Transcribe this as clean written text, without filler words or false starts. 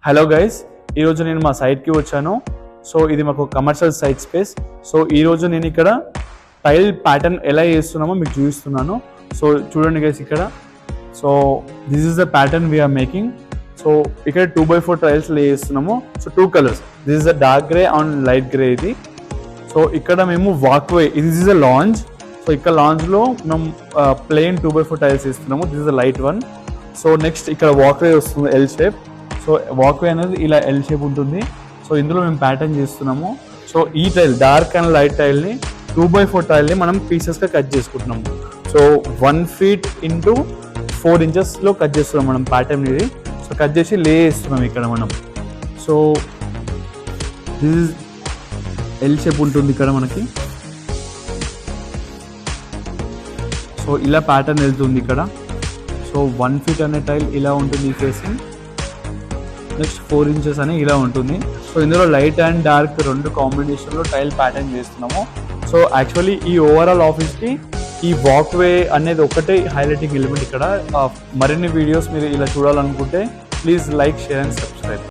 Hello guys, ఈరోజు నేను మా సైట్కి వచ్చాను. సో ఇది మాకు కమర్షియల్ సైట్ స్పేస్. సో ఈరోజు నేను ఇక్కడ టైల్ ప్యాటర్న్ ఎలా చేస్తున్నామో మీకు చూపిస్తున్నాను. సో చూడండి గైస్ ఇక్కడ. So this is the pattern we're making. So ఇక్కడ 2x4 టైల్స్ చేస్తున్నాము. So 2 colours, this is the dark grey and light grey ఇది. సో ఇక్కడ మేము walkway, this is a lounge. So ఇక్కడ లాంజ్లో మనం ప్లెయిన్ 2x4 టైల్స్ ఇస్తున్నాము. This is the light one. So next ఇక్కడ వాక్వే వస్తుంది ఎల్ షేప్. సో వాక్వే అనేది ఇలా ఎల్ షేప్ ఉంటుంది. సో ఇందులో మేము ప్యాటర్న్ చేస్తున్నాము. సో ఈ టైల్ డార్క్ అండ్ లైట్ టైల్ని 2x4 టైల్ని మనం పీసెస్గా కట్ చేసుకుంటున్నాము. So 1 feet into 4 inches cut చేస్తున్నాం మనం ప్యాటర్న్ ఇది. సో కట్ చేసి లే చేస్తున్నాం ఇక్కడ మనం. So this is L shape ఉంటుంది ఇక్కడ మనకి. సో ఇలా ప్యాటర్న్ వెళ్తుంది ఇక్కడ. సో 1 feet అనే టైల్ ఇలా ఉంటుంది ఫేసింగ్. నెక్స్ట్ 4 inches అని ఇలా ఉంటుంది. సో ఇందులో లైట్ అండ్ డార్క్ 2 కాంబినేషన్లో టైల్ ప్యాటర్న్ చేస్తున్నాము. సో యాక్చువల్లీ ఈ ఓవరాల్ ఆఫీస్కి ఈ వాక్వే అనేది ఒకటే హైలైటింగ్ ఎలిమెంట్ ఇక్కడ. మరిన్ని వీడియోస్ మీరు ఇలా చూడాలనుకుంటే please like, share and subscribe.